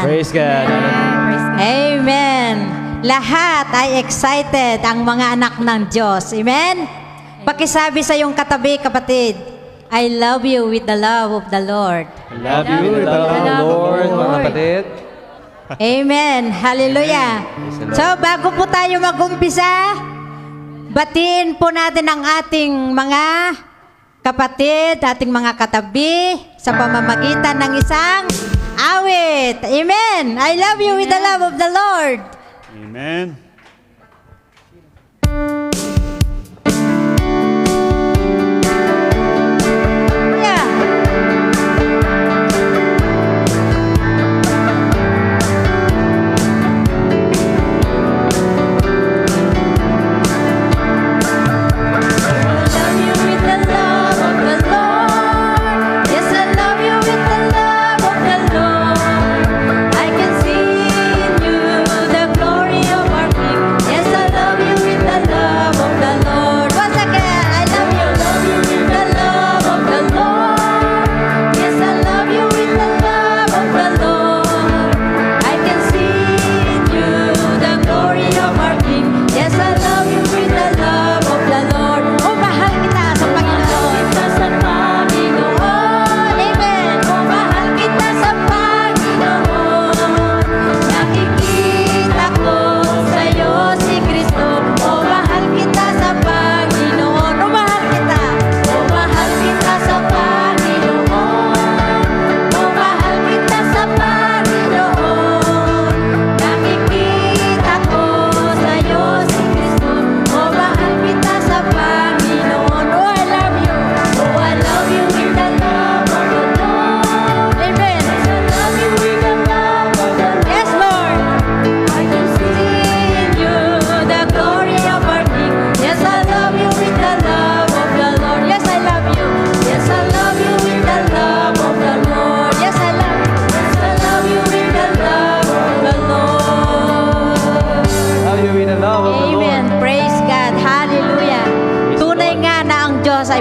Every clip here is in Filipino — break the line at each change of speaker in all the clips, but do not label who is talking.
Praise God.
Amen. Lahat ay excited ang mga anak ng Diyos. Amen? Pakisabi sa iyong katabi, kapatid, I love you with the love of the Lord.
I love you with the love of the Lord, mga kapatid.
Amen. Hallelujah. So, bago po tayo mag-umpisa, batiin po natin ang ating mga kapatid, ating mga katabi sa pamamagitan ng isang awit. Amen. I love you with the love of the Lord.
Amen.
Yeah.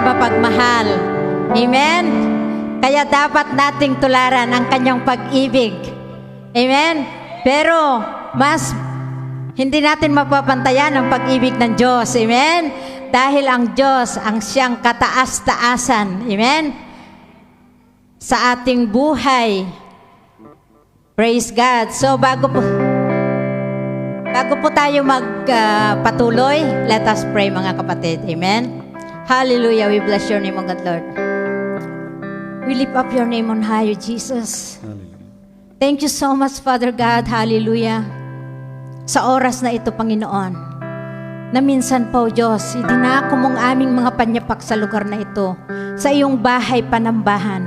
Mapagmahal. Amen? Kaya dapat nating tularan ang kanyang pag-ibig. Amen? Pero, hindi natin mapapantayan ang pag-ibig ng Diyos. Amen? Dahil ang Diyos ang siyang kataas-taasan. Amen? Sa ating buhay. Praise God. So, bago po tayo magpatuloy, let us pray, mga kapatid. Amen? Hallelujah. We bless your name, O God, Lord. We lift up your name on high, Jesus. Thank you so much, Father God. Hallelujah. Sa oras na ito, Panginoon, na minsan po, Diyos, idinako mong aming mga panyapak sa lugar na ito, sa iyong bahay panambahan,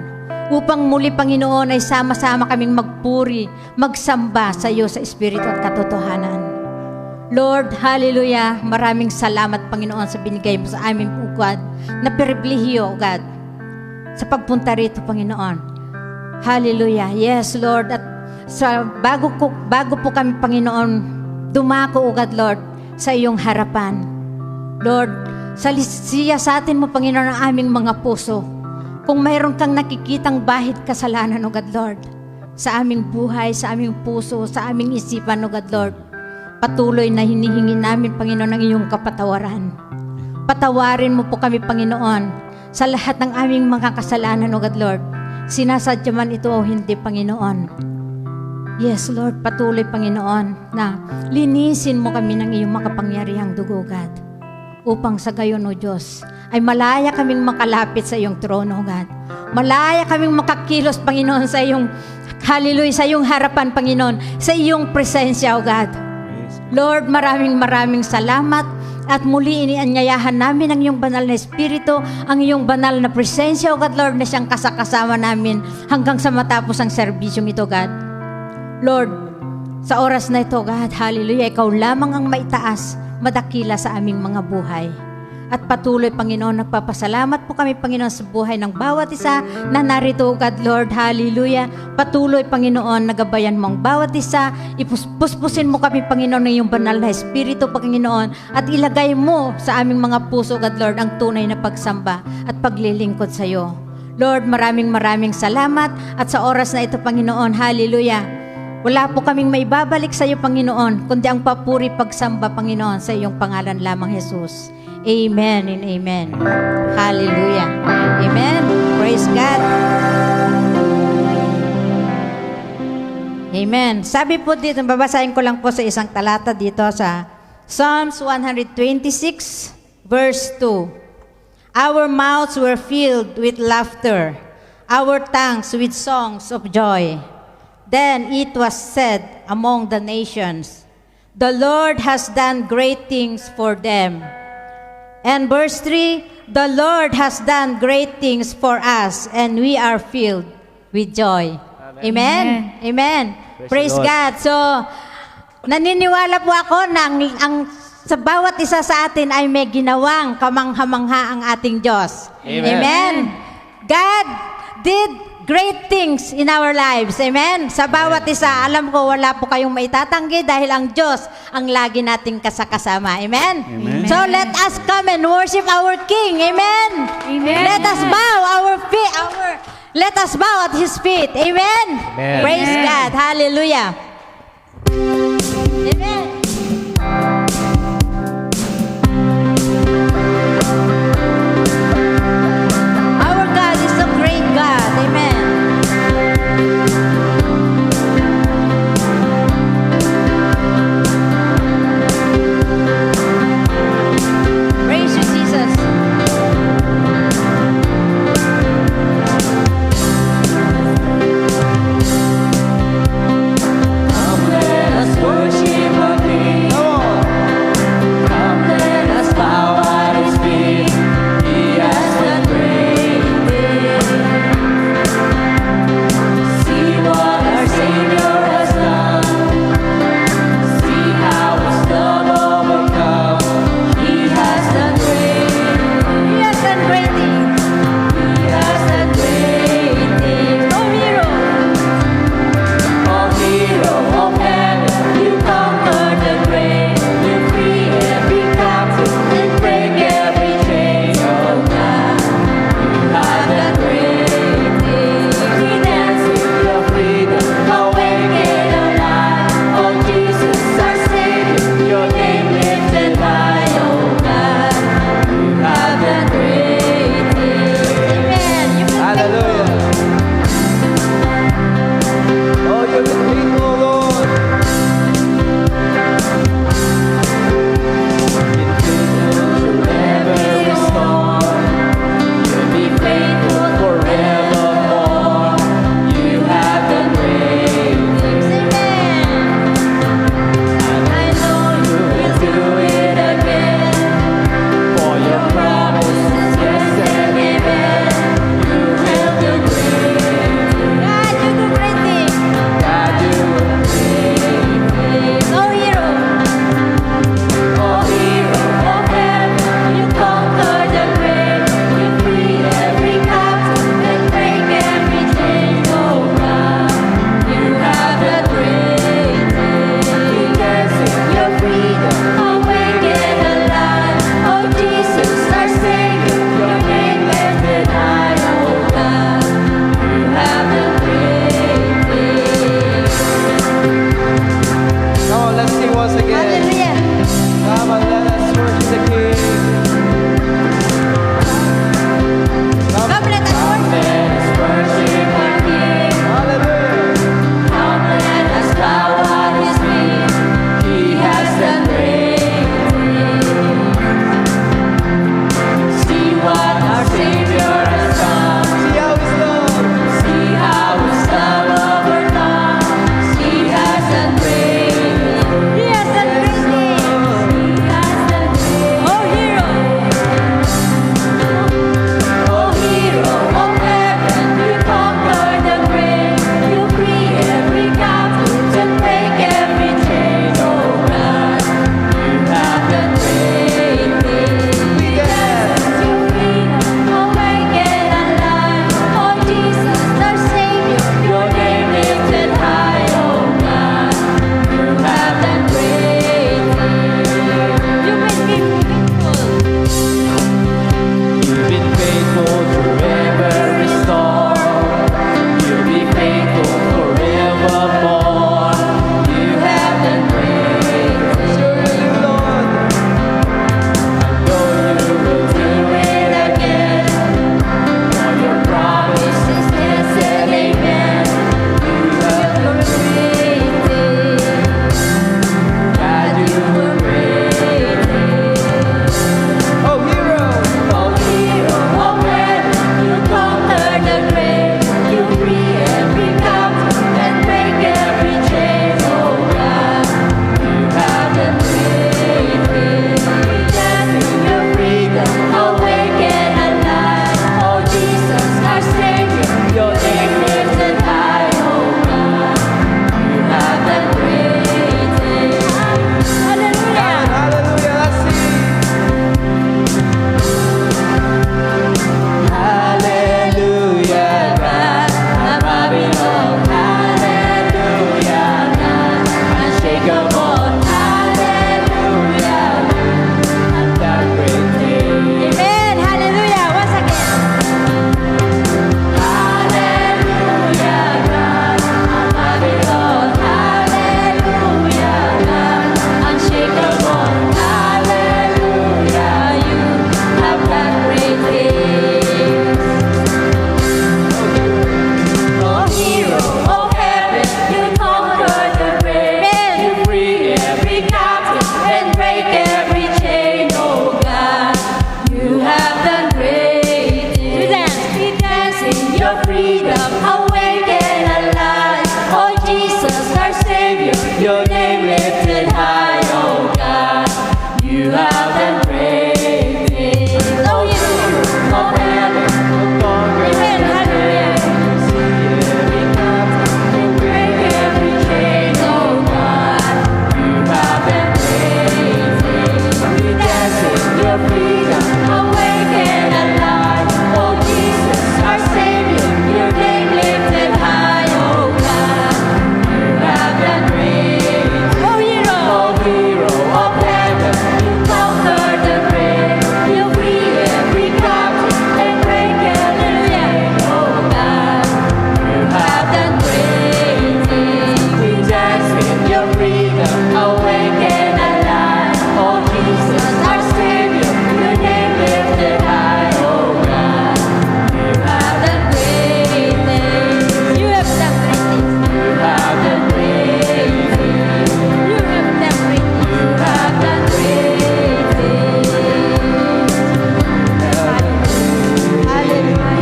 upang muli, Panginoon, ay sama-sama kaming magpuri, magsamba sa iyo sa Espiritu at katotohanan. Lord, hallelujah, maraming salamat, Panginoon, sa binigay mo sa amin po, God, na pribilehiyo, God, sa pagpunta rito, Panginoon. Hallelujah. Yes, Lord, at bago po kami, Panginoon, dumako, God, Lord, sa iyong harapan. Lord, salisiya sa atin mo, Panginoon, ang aming mga puso. Kung mayroon kang nakikitang bahid kasalanan, O God, Lord, sa aming buhay, sa aming puso, sa aming isipan, O God, Lord, patuloy na hinihingi namin, Panginoon, ang iyong kapatawaran. Patawarin mo po kami, Panginoon, sa lahat ng aming mga kasalanan, O God, Lord. Sinasadya man ito o hindi, Panginoon. Yes, Lord, patuloy, Panginoon, na linisin mo kami ng iyong makapangyarihang dugo, God. Upang sa gayon, O Diyos, ay malaya kaming makalapit sa iyong trono, God. Malaya kaming makakilos, Panginoon, sa iyong, hallelujah, sa iyong harapan, Panginoon, sa iyong presensya, O God. Lord, maraming salamat at muli inianyayahan namin ang iyong banal na Espiritu, ang iyong banal na presensya, O God, Lord, na siyang kasakasama namin hanggang sa matapos ang serbisyong ito, God. Lord, sa oras na ito, God, hallelujah, ikaw lamang ang maitaas, madakila sa aming mga buhay. At patuloy, Panginoon, nagpapasalamat po kami, Panginoon, sa buhay ng bawat isa na narito, God, Lord, hallelujah. Patuloy, Panginoon, nagabayan mo ang bawat isa. Ipuspusin mo kami, Panginoon, ng iyong banal na Espiritu, Panginoon, at ilagay mo sa aming mga puso, God, Lord, ang tunay na pagsamba at paglilingkod sa iyo. Lord, maraming salamat at sa oras na ito, Panginoon, hallelujah. Wala po kaming maibabalik sa iyo, Panginoon, kundi ang papuri pagsamba, Panginoon, sa iyong pangalan lamang, Jesus. Amen and amen. Hallelujah. Amen. Praise God. Amen. Sabi po dito, babasahin ko lang po sa isang talata dito sa Psalms 126, verse 2. Our mouths were filled with laughter, our tongues with songs of joy. Then it was said among the nations, the Lord has done great things for them. And verse 3, the Lord has done great things for us, and we are filled with joy. Amen. Amen. Praise God. So, naniniwala po ako na sa bawat isa sa atin ay may ginawang kamangha-mangha ang ating Diyos. Amen. God did great things in our lives. Amen. Sa bawat isa, alam ko wala po kayong maitatanggi dahil ang Diyos ang lagi nating kasama. Amen. So let us come and worship our King. Amen. Let us bow let us bow at His feet. Amen. Praise God. Hallelujah. Amen. Our God is a great God. Amen. Praise you, Jesus.
Let us worship our King.
Savior, your name lifted high, oh God. You have done great things.
Oh, hero of heaven. Amen. Hallelujah.
Break every chain, oh God. You have done great things. We dance in your freedom, awake and alive. Oh Jesus, our Savior, your name lifted high, oh God. You have done great things.
Oh, hero.
Oh hero of heaven, you conquered the grave. You free every captive and break every chain, oh God. You have done great things. We dance in your freedom, awake and alive. Oh Jesus, our Savior, your name lifted high, oh God. You have done great things.
You have done great things.
You have done great things.
You have done great things.
You have done great things.
Hallelujah.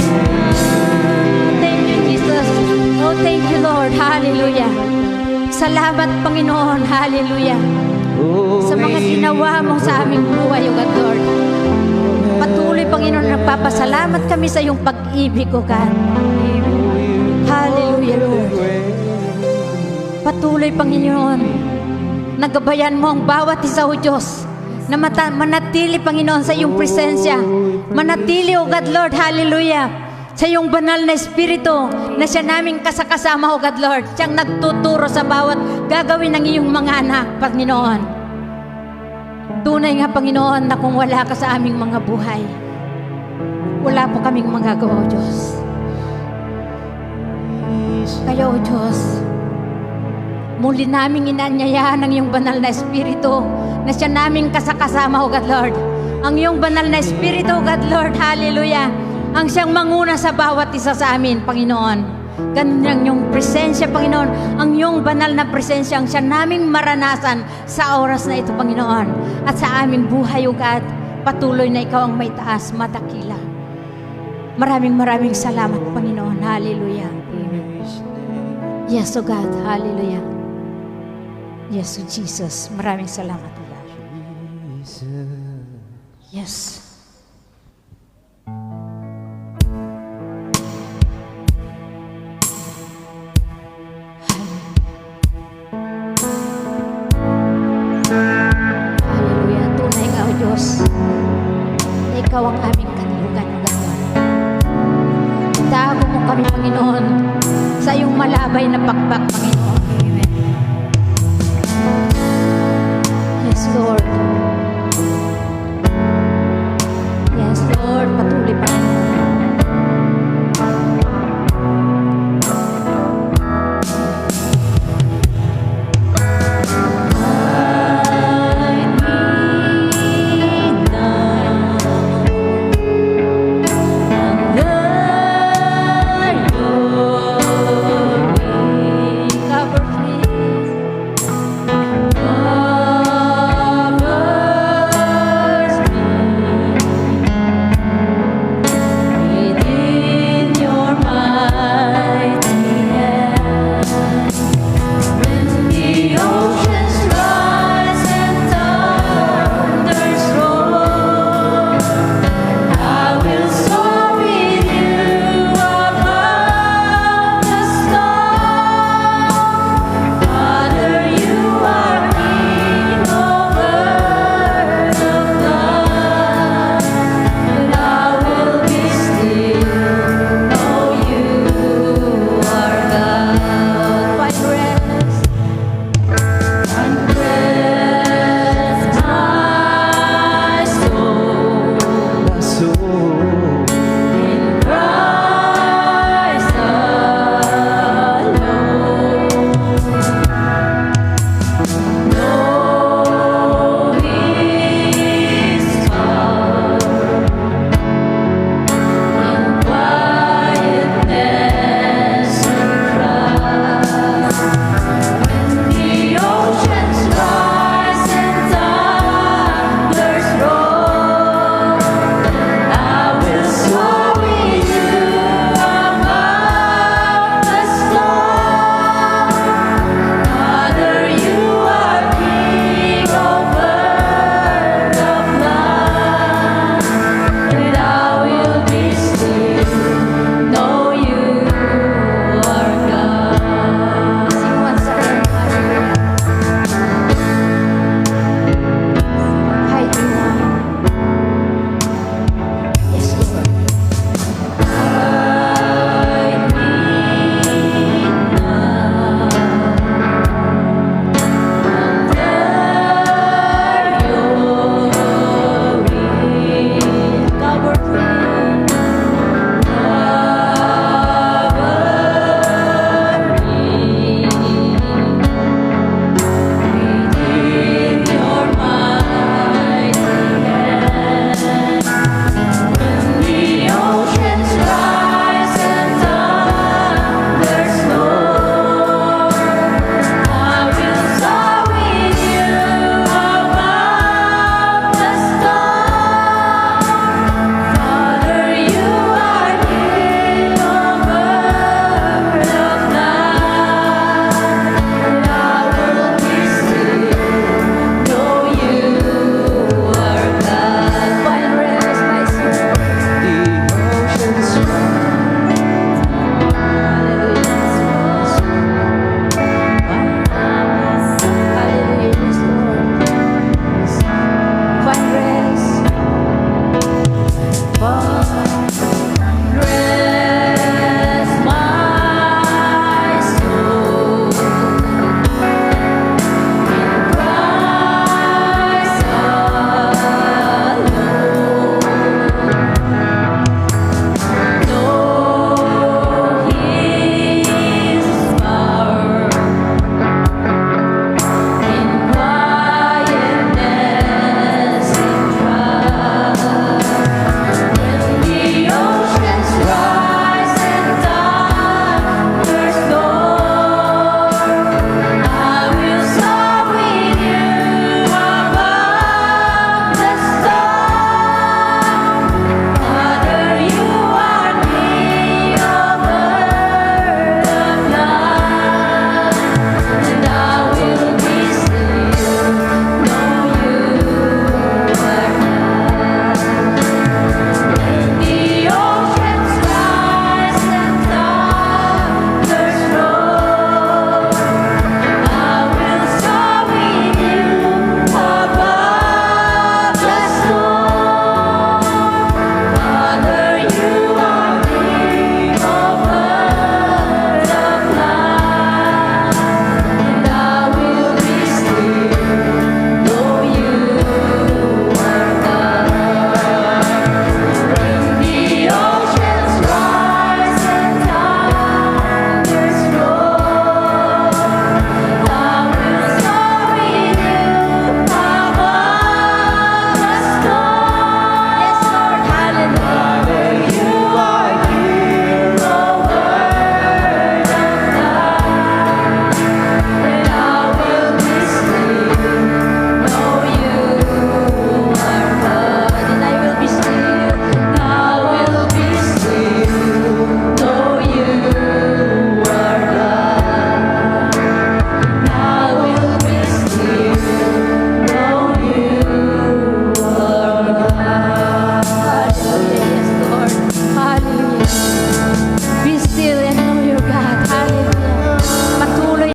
Thank you, Jesus. Oh, thank you, Lord. Hallelujah. Salamat, Panginoon. Hallelujah. Sa mga ginawa mo sa aming buhay, O God, Lord. Patuloy, Panginoon, nagpapasalamat kami sa iyong pag-ibig, O God. Hallelujah, Lord. Patuloy, Panginoon, nagabayan mo ang bawat isa, O Diyos, na manatili, Panginoon, sa iyong presensya. Manatili, O God, Lord, hallelujah, sa iyong banal na Espiritu na siya naming kasakasama, O God, Lord. Siyang nagtuturo sa bawat gagawin ng iyong mga anak, Panginoon. Tunay nga, Panginoon, na kung wala ka sa aming mga buhay, wala po kaming magagawa, O Diyos. Kaya, O Diyos, muli naming inanyayahan ang iyong banal na Espiritu na siya naming kasakasama, O God, Lord. Ang iyong banal na Espiritu, O God, Lord, hallelujah, ang siyang manguna sa bawat isa sa amin, Panginoon. Ganun ang iyong presensya, Panginoon. Ang iyong banal na presensya ang siya naming maranasan sa oras na ito, Panginoon. At sa aming buhay, O God, patuloy na ikaw ang may taas, matakila. Maraming salamat, Panginoon. Hallelujah. Yes, O God. Hallelujah. Yes, O Jesus. Maraming salamat, O God. Yes. Hallelujah. Tunay ka, O Diyos, na ikaw ang aming kanilugan, O God. Itago mo kami, Panginoon, sa iyong malabay na pakpak,